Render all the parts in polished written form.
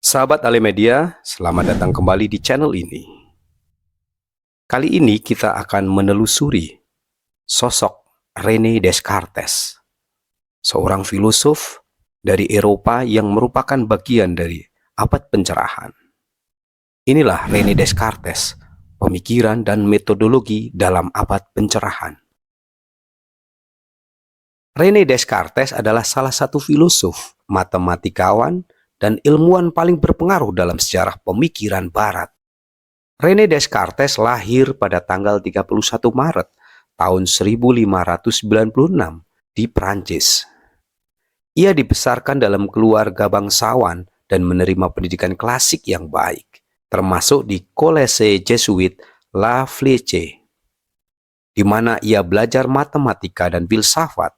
Sahabat Alimedia, selamat datang kembali di channel ini. Kali ini kita akan menelusuri sosok René Descartes, seorang filosof dari Eropa yang merupakan bagian dari abad pencerahan. Inilah René Descartes, pemikiran dan metodologi dalam abad pencerahan. René Descartes adalah salah satu filosof, matematikawan, dan ilmuwan paling berpengaruh dalam sejarah pemikiran Barat. René Descartes lahir pada tanggal 31 Maret tahun 1596 di Prancis. Ia dibesarkan dalam keluarga bangsawan dan menerima pendidikan klasik yang baik, termasuk di Collège Jesuit La Fleche, di mana ia belajar matematika dan filsafat.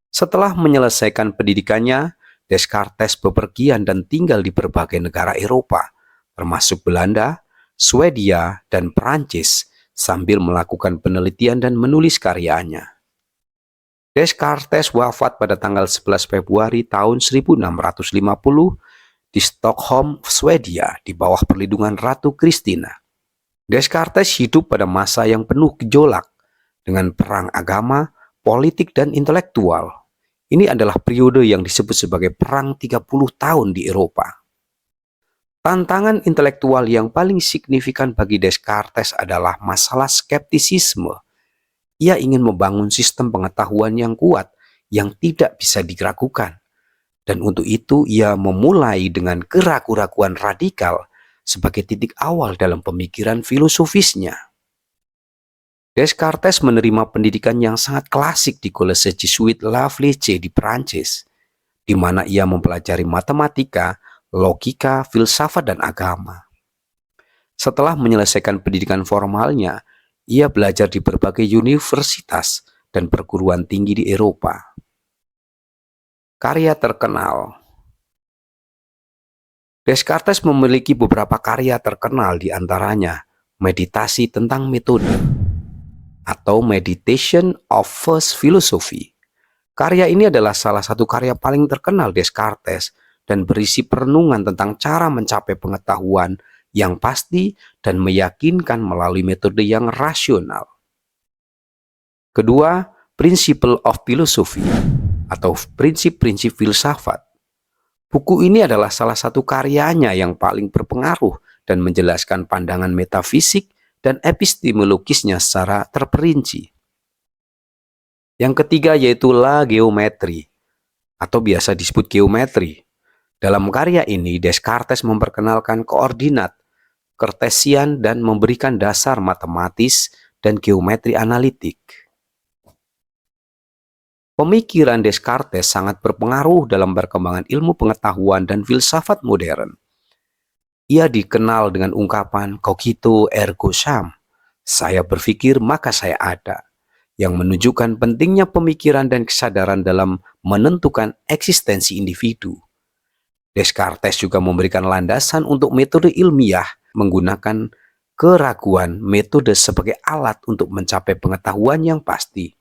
Setelah menyelesaikan pendidikannya, Descartes bepergian dan tinggal di berbagai negara Eropa, termasuk Belanda, Swedia, dan Perancis, sambil melakukan penelitian dan menulis karyanya. Descartes wafat pada tanggal 11 Februari tahun 1650 di Stockholm, Swedia, di bawah perlindungan Ratu Kristina. Descartes hidup pada masa yang penuh gejolak, dengan perang agama, politik, dan intelektual. Ini adalah periode yang disebut sebagai Perang 30 tahun di Eropa. Tantangan intelektual yang paling signifikan bagi Descartes adalah masalah skeptisisme. Ia ingin membangun sistem pengetahuan yang kuat, yang tidak bisa diragukan. Dan untuk itu ia memulai dengan keraguan-raguan radikal sebagai titik awal dalam pemikiran filosofisnya. Descartes menerima pendidikan yang sangat klasik di Collège Jesuit La Fleche di Prancis, di mana ia mempelajari matematika, logika, filsafat, dan agama. Setelah menyelesaikan pendidikan formalnya, ia belajar di berbagai universitas dan perguruan tinggi di Eropa. Karya terkenal. Descartes memiliki beberapa karya terkenal, di antaranya Meditasi tentang Metode atau Meditation of First Philosophy. Karya ini adalah salah satu karya paling terkenal Descartes dan berisi perenungan tentang cara mencapai pengetahuan yang pasti dan meyakinkan melalui metode yang rasional. Kedua, Principle of Philosophy atau prinsip-prinsip filsafat. Buku ini adalah salah satu karyanya yang paling berpengaruh dan menjelaskan pandangan metafisik dan epistemologisnya secara terperinci. Yang ketiga yaitu La Geometrie, atau biasa disebut geometri. Dalam karya ini, Descartes memperkenalkan koordinat, Kartesian, dan memberikan dasar matematis dan geometri analitik. Pemikiran Descartes sangat berpengaruh dalam perkembangan ilmu pengetahuan dan filsafat modern. Ia dikenal dengan ungkapan cogito ergo sum, saya berpikir maka saya ada, yang menunjukkan pentingnya pemikiran dan kesadaran dalam menentukan eksistensi individu. Descartes juga memberikan landasan untuk metode ilmiah menggunakan keraguan metode sebagai alat untuk mencapai pengetahuan yang pasti.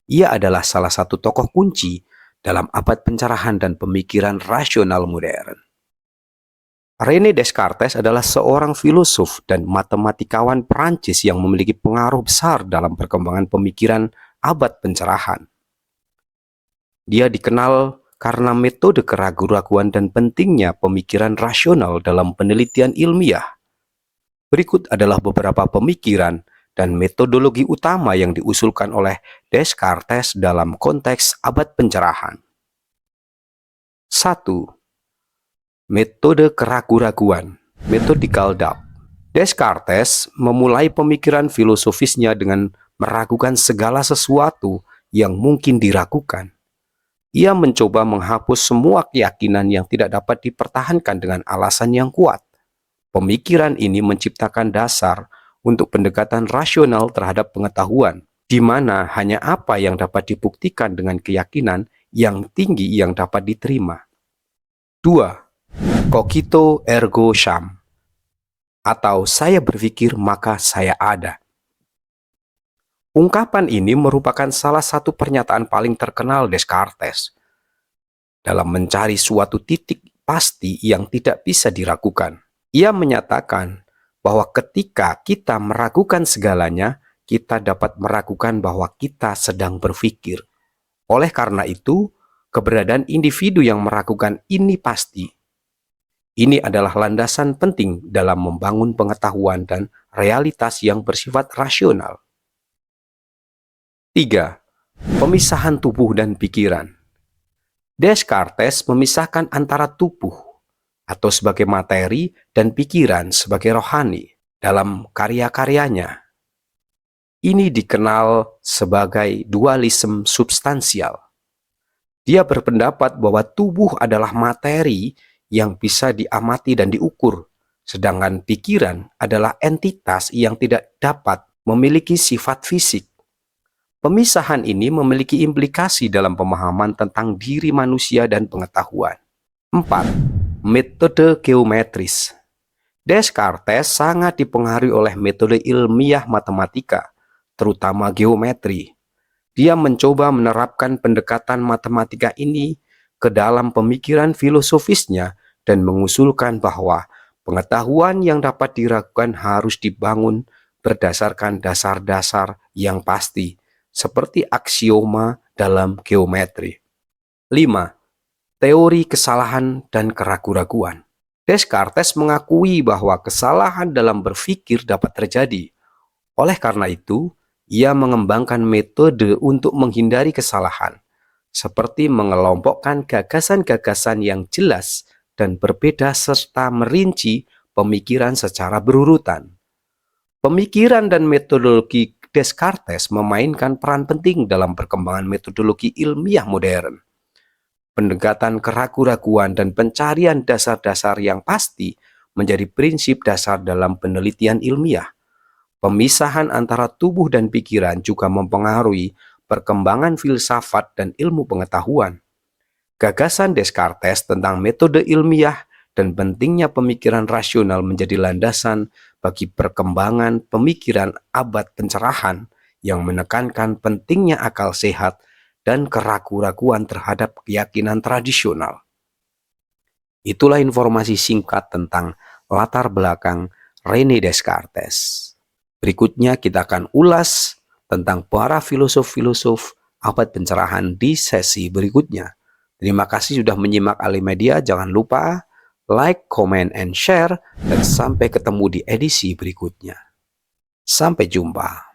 Ia adalah salah satu tokoh kunci dalam abad pencerahan dan pemikiran rasional modern. René Descartes adalah seorang filosof dan matematikawan Prancis yang memiliki pengaruh besar dalam perkembangan pemikiran abad pencerahan. Dia dikenal karena metode keraguan-raguan dan pentingnya pemikiran rasional dalam penelitian ilmiah. Berikut adalah beberapa pemikiran dan metodologi utama yang diusulkan oleh Descartes dalam konteks abad pencerahan. 1. Metode keraguan-raguan, metodical doubt. Descartes memulai pemikiran filosofisnya dengan meragukan segala sesuatu yang mungkin diragukan. Ia mencoba menghapus semua keyakinan yang tidak dapat dipertahankan dengan alasan yang kuat. Pemikiran ini menciptakan dasar untuk pendekatan rasional terhadap pengetahuan, di mana hanya apa yang dapat dibuktikan dengan keyakinan yang tinggi yang dapat diterima. 2. Cogito ergo sum, atau saya berpikir maka saya ada. Ungkapan ini merupakan salah satu pernyataan paling terkenal Descartes. Dalam mencari suatu titik pasti yang tidak bisa diragukan. Ia menyatakan bahwa ketika kita meragukan segalanya, kita dapat meragukan bahwa kita sedang berpikir. Oleh karena itu, keberadaan individu yang meragukan ini pasti. Ini adalah landasan penting dalam membangun pengetahuan dan realitas yang bersifat rasional. 3. Pemisahan tubuh dan pikiran. Descartes memisahkan antara tubuh atau sebagai materi dan pikiran sebagai rohani dalam karya-karyanya. Ini dikenal sebagai dualisme substansial. Dia berpendapat bahwa tubuh adalah materi yang bisa diamati dan diukur, sedangkan pikiran adalah entitas yang tidak dapat memiliki sifat fisik. Pemisahan ini memiliki implikasi dalam pemahaman tentang diri manusia dan pengetahuan. 4. Metode geometris. Descartes sangat dipengaruhi oleh metode ilmiah matematika, terutama geometri. Dia mencoba menerapkan pendekatan matematika ini ke dalam pemikiran filosofisnya dan mengusulkan bahwa pengetahuan yang dapat diragukan harus dibangun berdasarkan dasar-dasar yang pasti, seperti aksioma dalam geometri. 5. Teori kesalahan dan keraguan-raguan. Descartes mengakui bahwa kesalahan dalam berpikir dapat terjadi. Oleh karena itu, ia mengembangkan metode untuk menghindari kesalahan, seperti mengelompokkan gagasan-gagasan yang jelas dan berbeda serta merinci pemikiran secara berurutan. Pemikiran dan metodologi Descartes memainkan peran penting dalam perkembangan metodologi ilmiah modern. Pendekatan keraguan-raguan dan pencarian dasar-dasar yang pasti menjadi prinsip dasar dalam penelitian ilmiah. Pemisahan antara tubuh dan pikiran juga mempengaruhi perkembangan filsafat dan ilmu pengetahuan. Gagasan Descartes tentang metode ilmiah dan pentingnya pemikiran rasional menjadi landasan bagi perkembangan pemikiran abad pencerahan yang menekankan pentingnya akal sehat dan keraguan-raguan terhadap keyakinan tradisional. Itulah informasi singkat tentang latar belakang René Descartes. Berikutnya kita akan ulas tentang para filosof-filosof abad pencerahan di sesi berikutnya. Terima kasih sudah menyimak Alimedia. Jangan lupa like, comment, and share. Dan sampai ketemu di edisi berikutnya. Sampai jumpa.